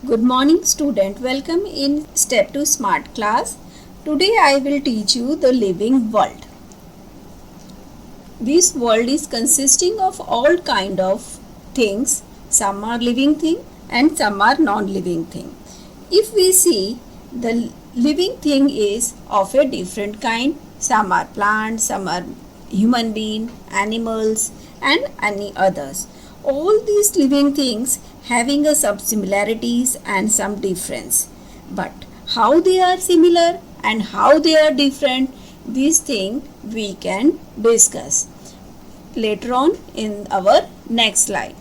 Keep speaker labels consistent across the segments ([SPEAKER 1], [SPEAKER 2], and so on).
[SPEAKER 1] Good morning student, welcome in step 2 smart class. Today I will teach you the living world. This world is consisting of all kind of things. Some are living thing and some are non-living thing. If we see, the living thing is of a different kind. Some are plants, some are human being, animals and any others. All these living things having some similarities and some difference. But how they are similar and how they are different, this thing we can discuss later on in our next slide.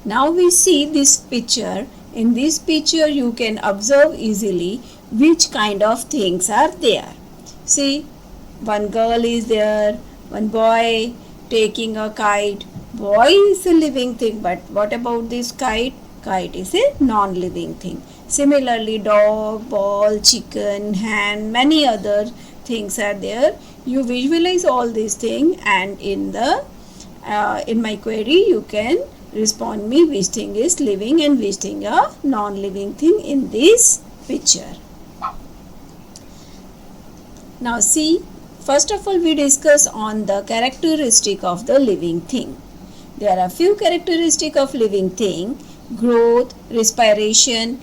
[SPEAKER 1] Now we see this picture. In this picture you can observe easily which kind of things are there. See, one girl is there, one boy taking a kite. Boy is a living thing, but what about this kite? Kite is a non-living thing. Similarly, dog, ball, chicken, hen, many other things are there. You visualize all these things, and in my query you can respond me which thing is living and which thing a non-living thing in this picture. Now see, first of all we discuss on the characteristic of the living thing. There are few characteristics of living thing: growth, respiration,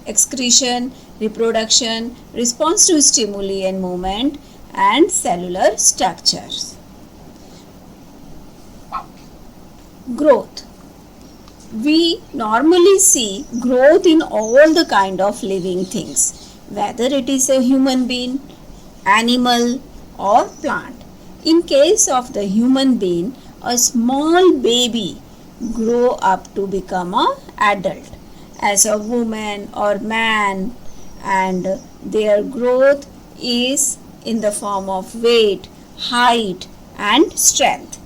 [SPEAKER 1] excretion, reproduction, response to stimuli and movement, and cellular structures. Growth. We normally see growth in all the kind of living things, whether it is a human being, animal or plant. In case of the human being, a small baby grow up to become an adult as a woman or man, and their growth is in the form of weight, height and strength.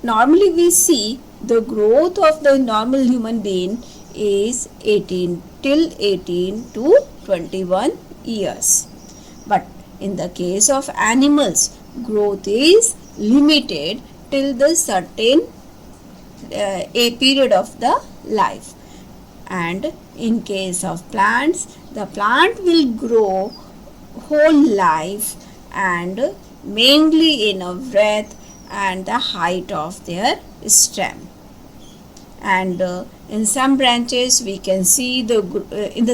[SPEAKER 1] Normally we see the growth of the normal human being is 18 to 21 years. But in the case of animals, growth is limited till the certain a period of the life. And in case of plants, the plant will grow whole life and mainly in a breadth and the height of their stem. And in some branches we can see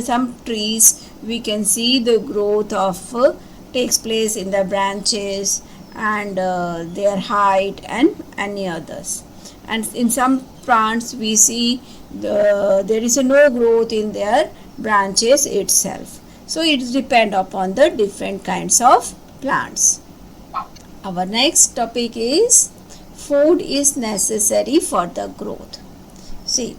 [SPEAKER 1] some trees we can see the growth of takes place in the branches and their height and any others. And in some plants we see there is no growth in their branches itself. So it depends upon the different kinds of plants. Our next topic is food is necessary for the growth. See,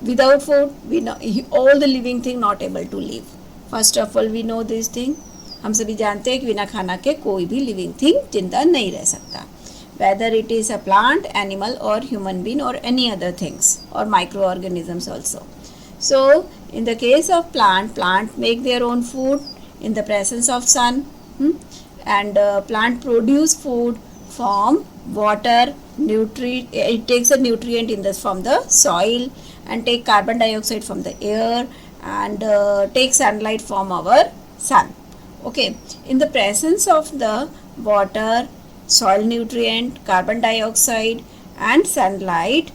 [SPEAKER 1] without food, we know all the living thing not able to live. First of all, we know this thing. हम सभी जानते हैं कि बिना खाना के कोई भी लिविंग थिंग जिंदा नहीं रह सकता. Whether it is a plant, animal or human being or any other things or microorganisms also. So, in the case of plant make their own food in the presence of sun. And plant produce food from water, it takes a nutrient from the soil and take carbon dioxide from the air and take sunlight from our sun. Okay, in the presence of the water, soil nutrient, carbon dioxide and sunlight,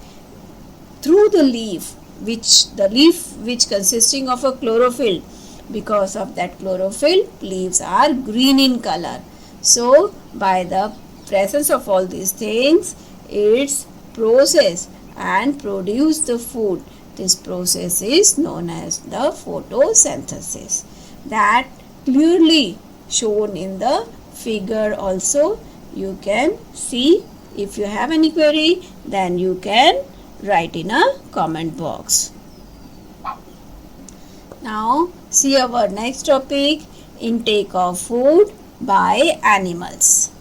[SPEAKER 1] through the leaf which consisting of a chlorophyll, because of that chlorophyll leaves are green in color. So by the presence of all these things, it's process and produce the food. This process is known as the photosynthesis. That clearly shown in the figure also. You can see. If you have any query, then you can write in a comment box. Now see our next topic, intake of food by animals.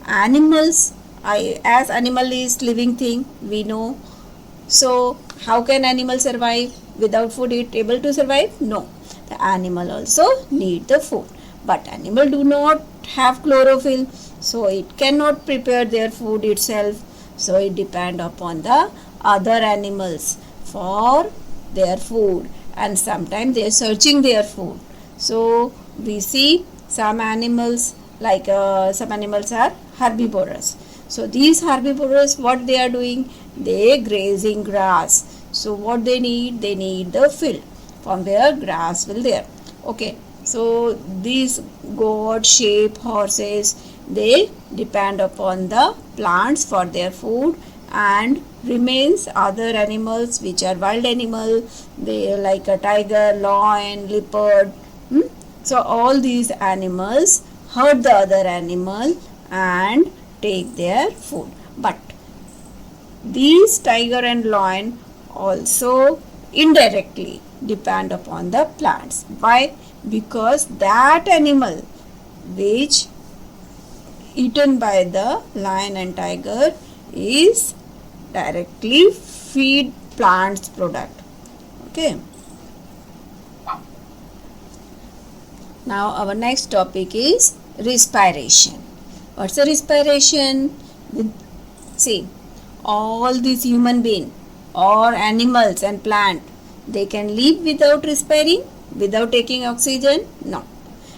[SPEAKER 1] Animals, as animal is living thing, we know. So how can animal survive? Without food it able to survive? No. The animal also need the food. But animal do not have chlorophyll, so it cannot prepare their food itself. So it depend upon the other animals for their food, and sometimes they are searching their food. So we see some animals some animals are herbivorous. So these herbivorous, what they are doing, they grazing grass. So what they need the field from where grass will there. Okay, so these goat, sheep, horses, they depend upon the plants for their food, and remains other animals which are wild animal, they like a tiger, lion, leopard. So all these animals hurt the other animal and take their food. But these tiger and lion also indirectly depend upon the plants. Why? Because that animal which eaten by the lion and tiger is directly feed plants product. Okay. Now our next topic is respiration. What's the respiration? See, all these human beings or animals and plant, they can live without respiring, without taking oxygen? No.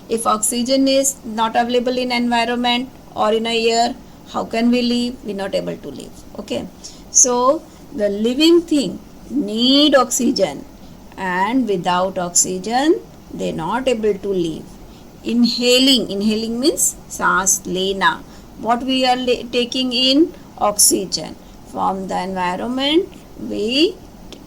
[SPEAKER 1] If oxygen is not available in environment or in a air, how can we live? We are not able to live. Okay. So the living thing need oxygen, and without oxygen they are not able to live. Inhaling means saans lena. What we are taking in? Oxygen from the environment. We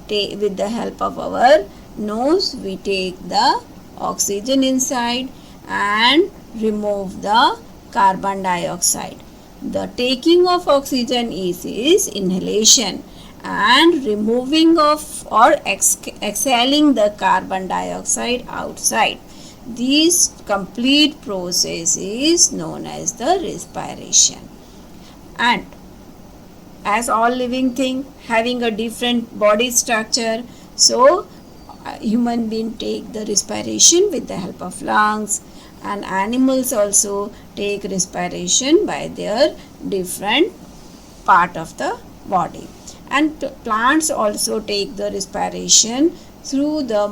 [SPEAKER 1] take, with the help of our nose, we take the oxygen inside and remove the carbon dioxide. The taking of oxygen is inhalation, and removing of or exhaling the carbon dioxide outside. This complete process is known as the respiration. And as all living thing having a different body structure, so human being take the respiration with the help of lungs, and animals also take respiration by their different part of the body, and plants also take the respiration through the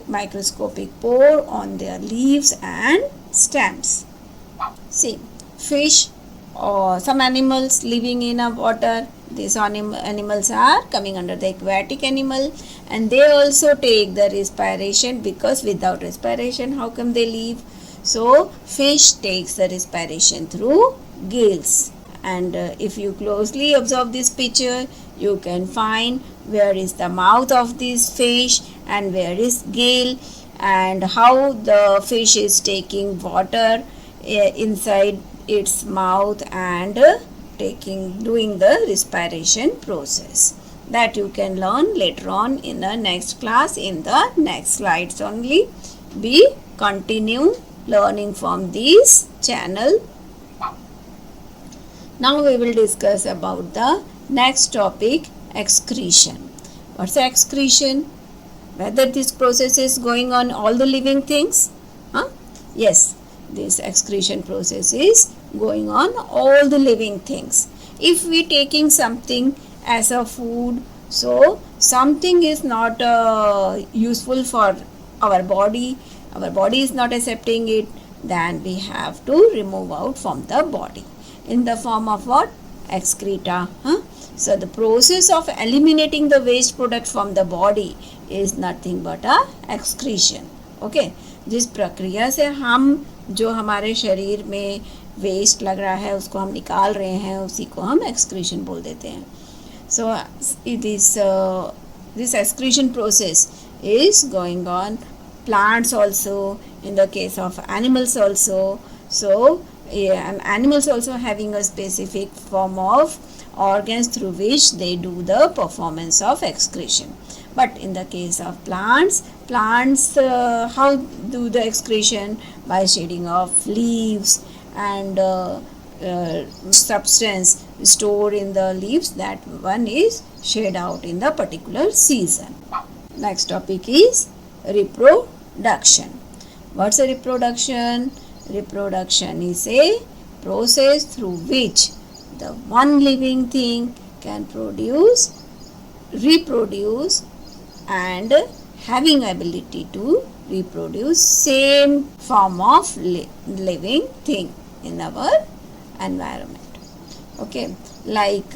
[SPEAKER 1] microscopic pore on their leaves and stems. See, fish or some animals living in a water, these animals are coming under the aquatic animal, and they also take the respiration, because without respiration how come they live? So fish takes the respiration through gills. And if you closely observe this picture, you can find where is the mouth of this fish and where is gill, and how the fish is taking water inside its mouth and doing the respiration process. That you can learn later on in the next class, in the next slides only. We continue learning from this channel. Now we will discuss about the next topic, excretion. What's excretion? Whether this process is going on all the living things? Yes, this excretion process is going on all the living things. If we taking something as a food, so something is not useful for our body is not accepting it, then we have to remove out from the body in the form of what? Excreta. So the process of eliminating the waste product from the body is nothing but a excretion. Okay, जिस प्रक्रिया से हम जो हमारे शरीर में waste लग रहा है उसको हम निकाल रहे हैं, उसी को हम excretion बोल देते हैं. So it is this excretion process is going on plants also, in the case of animals also. So animals also having a specific form of organs through which they do the performance of excretion. But in the case of plants how do the excretion? By shedding of leaves and substance stored in the leaves, that one is shed out in the particular season. Next topic is reproduction. What's a reproduction? Reproduction is a process through which the one living thing can reproduce and having ability to reproduce same form of living thing in our environment. Okay, like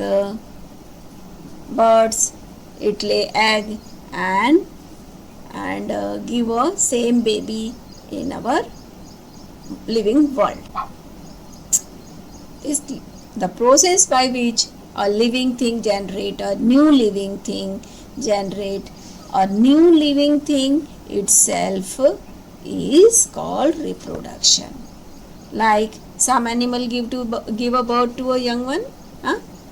[SPEAKER 1] birds, it lay egg and give a same baby in our living world. Is the process by which a living thing generate a new living thing itself is called reproduction. Like some animal give a birth to a young one,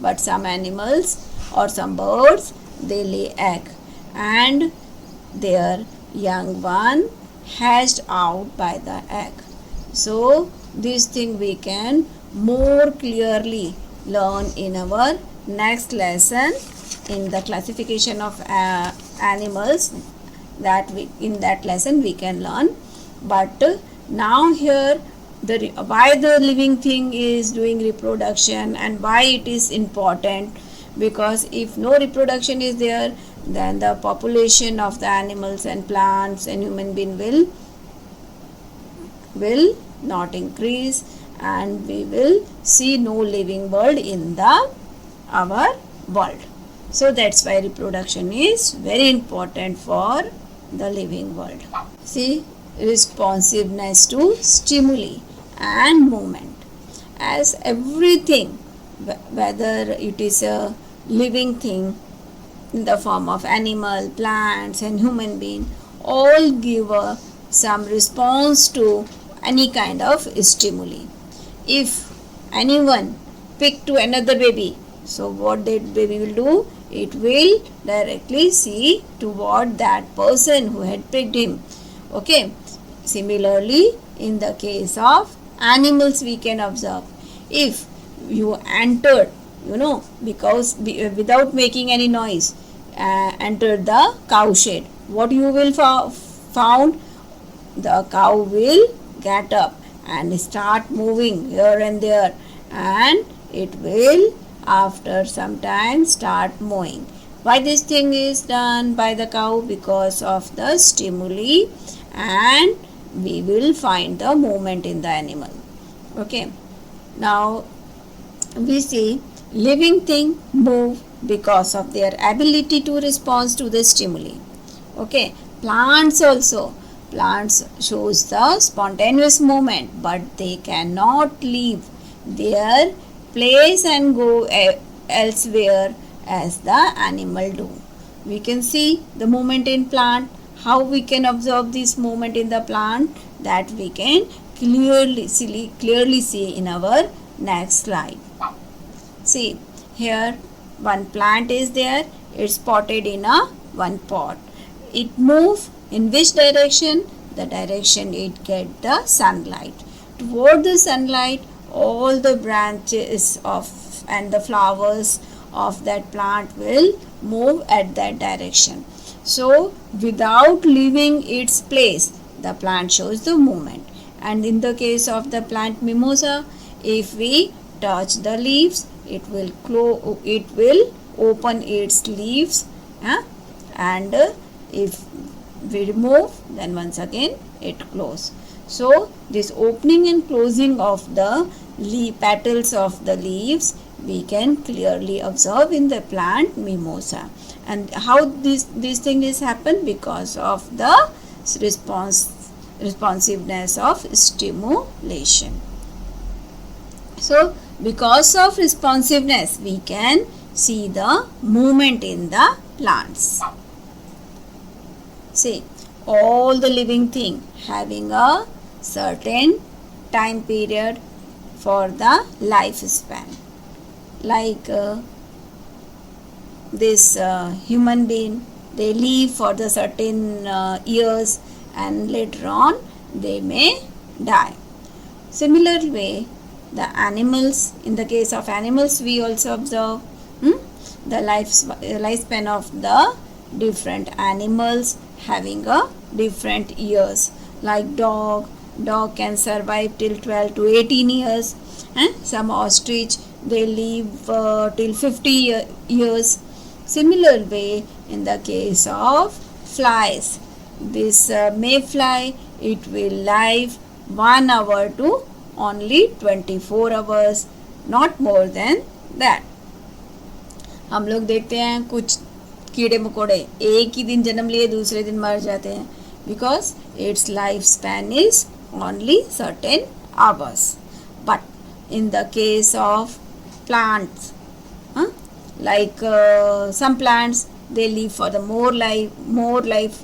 [SPEAKER 1] but some animals or some birds, they lay egg and their young one hatched out by the egg. So this thing we can more clearly learn in our next lesson in the classification of animals, that in that lesson we can learn. But now here why the living thing is doing reproduction and why it is important, because if no reproduction is there, then the population of the animals and plants and human being will not increase, and we will see no living world in our world. So that's why reproduction is very important for the living world. See, responsiveness to stimuli and movement. As everything, whether it is a living thing in the form of animal, plants and human being, all give some response to any kind of stimuli. If anyone pick to another baby, so what that baby will do? It will directly see toward that person who had picked him. Okay. Similarly, in the case of animals, we can observe, if you entered, because without making any noise, entered the cow shed, what you will found? The cow will get up and start moving here and there, and it will after some time start mowing. Why this thing is done by the cow? Because of the stimuli, and we will find the movement in the animal. Okay, now we see living thing move because of their ability to respond to the stimuli. Okay, plants also, plants shows the spontaneous movement, but they cannot leave their place and go elsewhere as the animal do. We can see the movement in plant. How we can observe this movement in the plant? That we can clearly see in our next slide. See, here one plant is there. It's potted in one pot. It moves in which direction? The direction it get the sunlight. Toward the sunlight, all the branches and the flowers of that plant will move at that direction. So without leaving its place, the plant shows the movement. And in the case of the plant mimosa, if we touch the leaves, it will open its leaves, and if we remove, then once again it closes. So this opening and closing of the petals of the leaves we can clearly observe in the plant mimosa. And how this thing is happen? Because of the responsiveness of stimulation. So because of responsiveness, we can see the movement in the plants. See, all the living thing having a certain time period for the lifespan. Like this human being, they live for the certain years, and later on they may die. Similar way, the animals, in the case of animals, we also observe the lifespan of the different animals having a different years. Like dog can survive till 12 to 18 years, and some ostrich, they live till 50 years. Similar way, in the case of flies. This mayfly, it will live 1 hour to only 24 hours, not more than that. हम लोग देखते हैं कुछ कीड़े मकोड़े एक ही दिन जन्म लिए दूसरे दिन मर जाते हैं, because it's life span is only certain hours. But in the case of plants, like some plants, they live for the more life,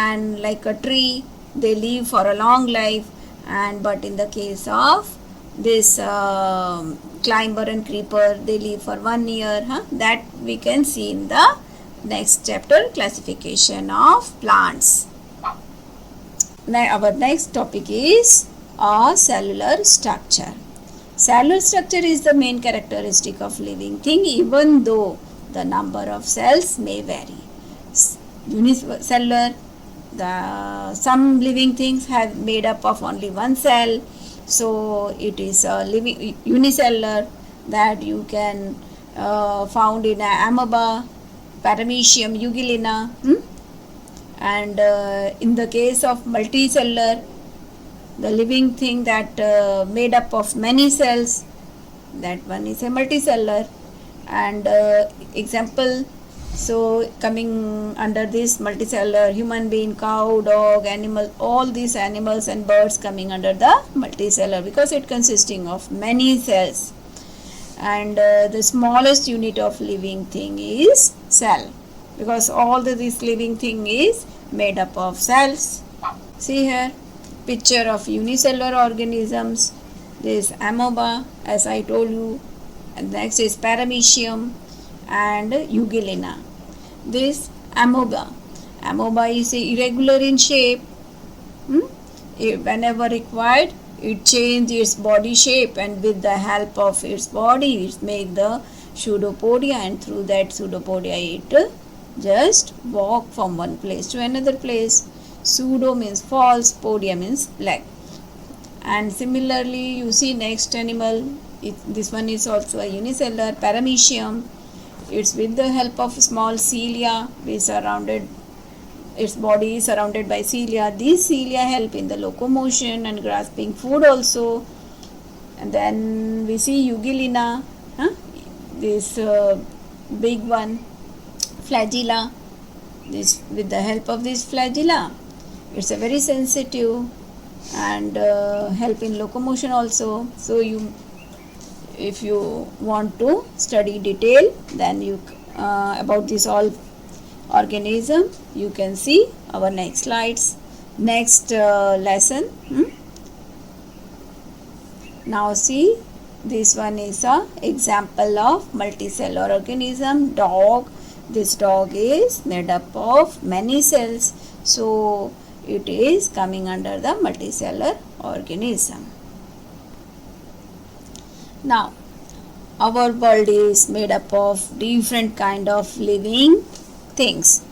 [SPEAKER 1] and like a tree, they live for a long life. And but in the case of this climber and creeper, they live for 1 year. That we can see in the next chapter, classification of plants. Now our next topic is a cellular structure. Cellular structure is the main characteristic of living thing, even though the number of cells may vary. Unicellular, some living things have made up of only one cell, so it is a living unicellular that you can found in amoeba, paramecium, euglena. And in the case of multicellular, the living thing that made up of many cells, that one is a multicellular. And example, so coming under this multicellular, human being, cow, dog, animal, all these animals and birds coming under the multicellular, because it consisting of many cells. And the smallest unit of living thing is cell, because all this living thing is made up of cells. See here, picture of unicellular organisms. This amoeba, as I told you, and next is paramecium and euglena. This amoeba is irregular in shape. Whenever required, it changes its body shape, and with the help of its body, it make the pseudopodia, and through that pseudopodia it just walk from one place to another place. Pseudo means false, podia means black. And similarly, you see next animal, this one is also a unicellular, paramecium. It's with the help of small cilia, its body is surrounded by cilia. These cilia help in the locomotion and grasping food also. And then we see euglena, this big one, flagella. This, with the help of this flagella, it's a very sensitive and help in locomotion also. So if you want to study detail, then you about this all organism, you can see our next slides, next lesson. Now see, this one is a example of multicellular organism, dog. This dog is made up of many cells, so it is coming under the multicellular organism. Now, our world is made up of different kind of living things,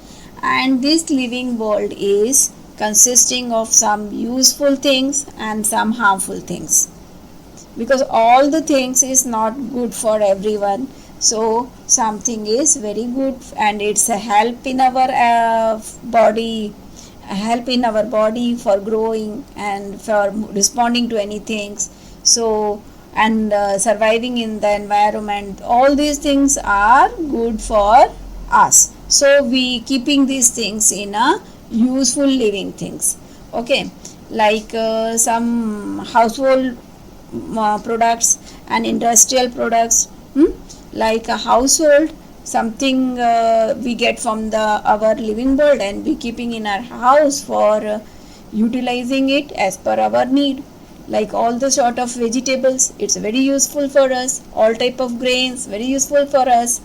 [SPEAKER 1] and this living world is consisting of some useful things and some harmful things, because all the things is not good for everyone. So something is very good and it's a help in our body, for growing and for responding to any things. So and surviving in the environment, all these things are good for us. So we keeping these things in a useful living things. Okay, like some household products and industrial products. Like a household, something we get from our living world and we keeping in our house for utilizing it as per our need. Like all the sort of vegetables, it's very useful for us. All type of grains, very useful for us.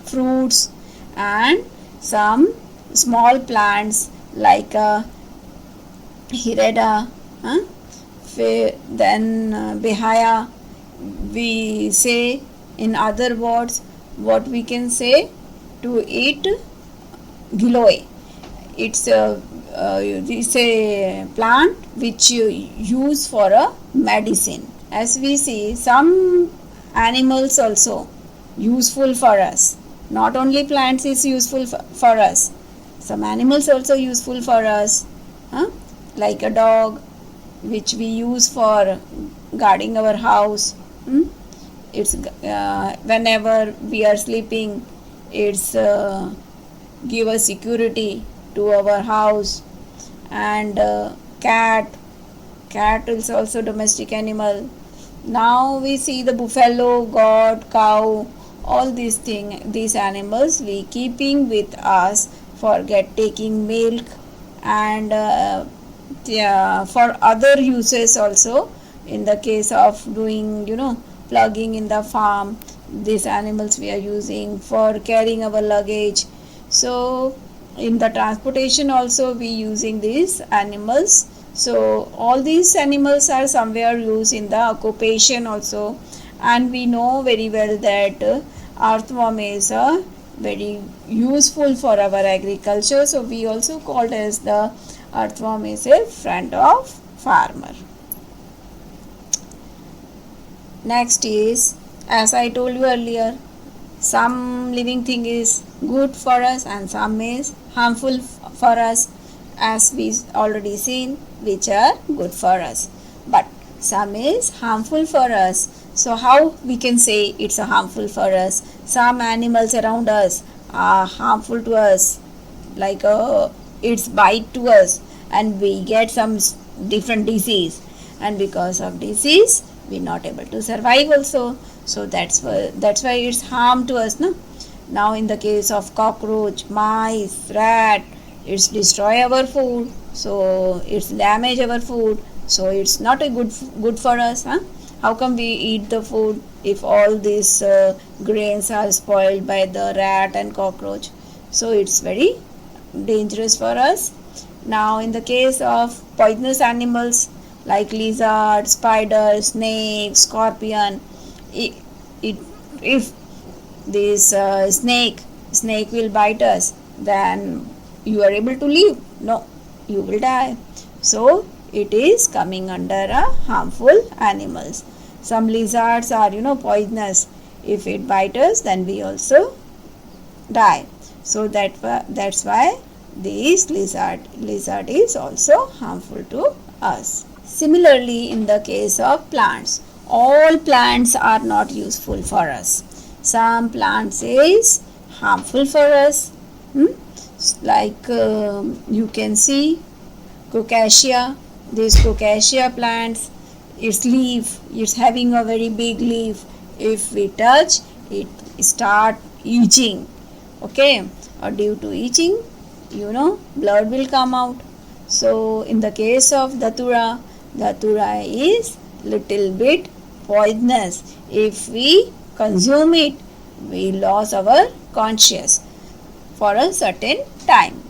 [SPEAKER 1] Fruits and some small plants like hireda, then behaya. We say, in other words, what we can say, to eat giloy. It's a plant which you use for a medicine. As we see, some animals also useful for us. Not only plants is useful for us. Some animals also useful for us, huh? Like a dog, which we use for guarding our house. It's whenever we are sleeping, it's give us security to our house. And cat is also domestic animal. Now we see the buffalo, goat, cow, all these animals we keeping with us for taking milk, and yeah, for other uses also. In the case of doing, plugging in the farm, these animals we are using for carrying our luggage. So in the transportation also we using these animals. So all these animals are somewhere used in the occupation also. And we know very well that earthworm is very useful for our agriculture. So we also called as the earthworm is a friend of farmer. Next is, as I told you earlier, some living thing is good for us and some is harmful for us, as we already seen, which are good for us, but some is harmful for us. So how we can say it's a harmful for us? Some animals around us are harmful to us, like it's bite to us and we get some different disease, and because of disease we're not able to survive also. So that's why it's harm to us, no? Now in the case of cockroach, mice, rat, it's destroy our food, so it's damage our food, so it's not a good for us, huh? How come we eat the food if all these grains are spoiled by the rat and cockroach? So it's very dangerous for us. Now in the case of poisonous animals like lizard, spider, snake, scorpion, if this snake will bite us, then you are able to live? No, you will die. So it is coming under a harmful animals. Some lizards are poisonous. If it bites us, then we also die. So that's why this lizard is also harmful to us. Similarly, in the case of plants, all plants are not useful for us. Some plants is harmful for us. Like you can see Cocacea. This Cocacea plants, its leaf, it's having a very big leaf. If we touch, it start itching. Okay, or due to itching, blood will come out. So in the case of Datura is little bit poisonous. If we consume it, we lose our conscious for a certain time.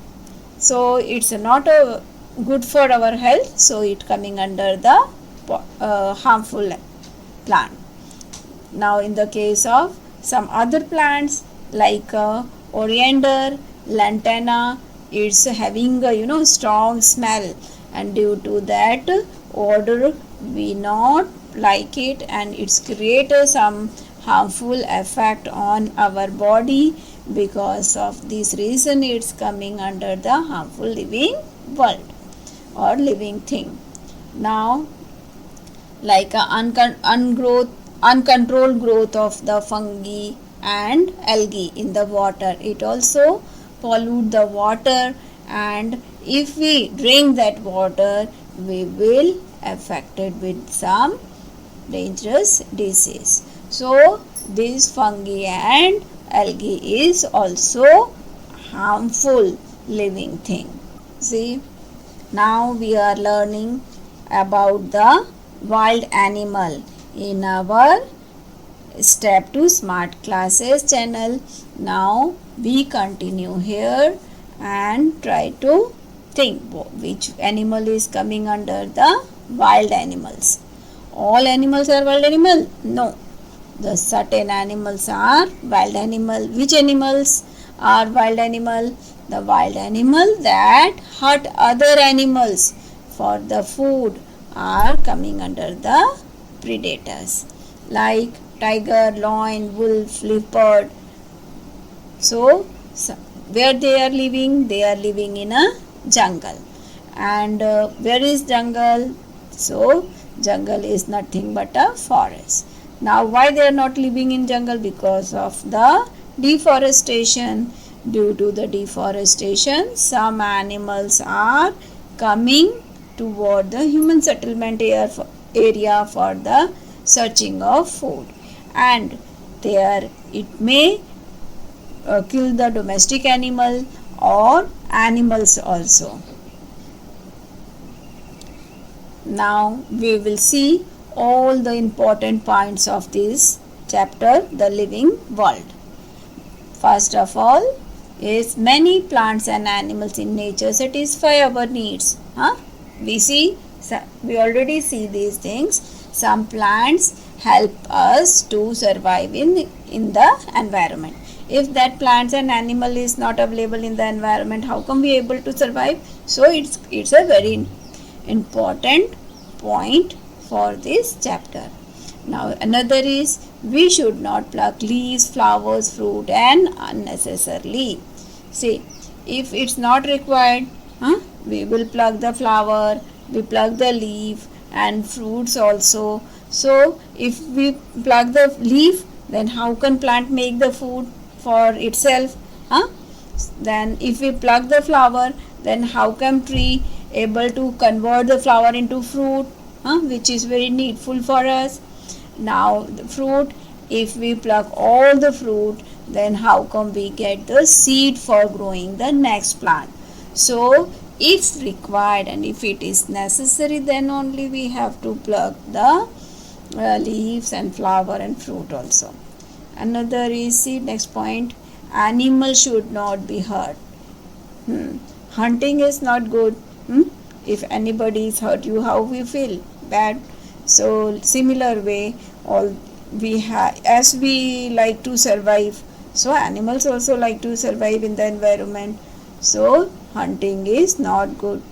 [SPEAKER 1] So it's not good for our health. So it coming under the harmful plant. Now in the case of some other plants like coriander, lantana, it's having a strong smell, and due to that odor we not like it, and it's created some harmful effect on our body. Because of this reason it's coming under the harmful living world or living thing. Now like uncontrolled growth of the fungi and algae in the water, it also pollute the water, and if we drink that water we will affected with some dangerous disease. So this fungi and algae is also harmful living thing. See, now we are learning about the wild animal in our Step to Smart Classes channel. Now we continue here and try to think which animal is coming under the wild animals. All animals are wild animal? No. The certain animals are wild animal. Which animals are wild animal? The wild animal that hurt other animals for the food are coming under the predators, like tiger, lion, wolf, leopard. So where they are living? They are living in a jungle. And where is jungle? So jungle is nothing but a forest. Now why they are not living in jungle? Because of the deforestation. Due to the deforestation, some animals are coming toward the human settlement area for the searching of food, and there it may kill the domestic animal or animals also. Now we will see all the important points of this chapter, the living world. First of all is many plants and animals in nature satisfy our needs. We already see these things. Some plants help us to survive in the environment. If that plants and animal is not available in the environment, how come we able to survive? So it's a very important point for this chapter. Now another is we should not pluck leaves, flowers, fruit and unnecessarily. See, if it's not required, we will pluck the flower, we pluck the leaf and fruits also. So if we pluck the leaf, then how can plant make the food for itself? Then if we pluck the flower, then how can tree able to convert the flower into fruit, which is very needful for us? Now the fruit, if we pluck all the fruit, then how come we get the seed for growing the next plant? So if required and if it is necessary, then only we have to pluck the leaves and flower and fruit also. Another is, see next point, animal should not be hurt. Hunting is not good. If anybody is hurt you, how we feel? Bad. So similar way, all we have, as we like to survive, so animals also like to survive in the environment. So hunting is not good.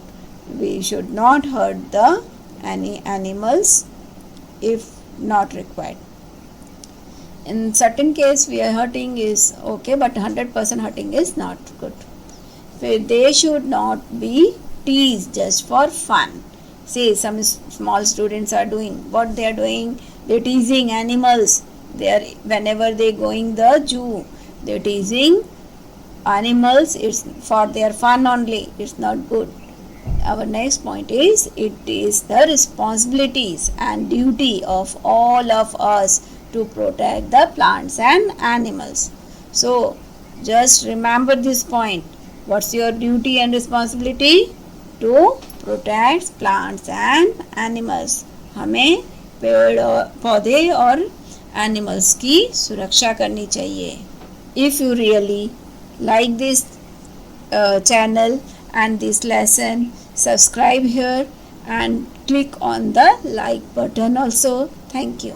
[SPEAKER 1] We should not hurt the any animals if not required. In certain case we are hurting is okay, but 100% hurting is not good. They should not be teased just for fun. See, some small students are doing what they are doing. They are teasing animals. They are, whenever they going the zoo, they are teasing animals. It's for their fun only. It's not good. Our next point is, it is the responsibilities and duty of all of us to protect the plants and animals. So just remember this point. What's your duty and responsibility? To protect plants and animals. हमें पेड़ पौधे और animals की सुरक्षा करनी चाहिए. If you really like this channel and this lesson, subscribe here and click on the like button also. Thank you.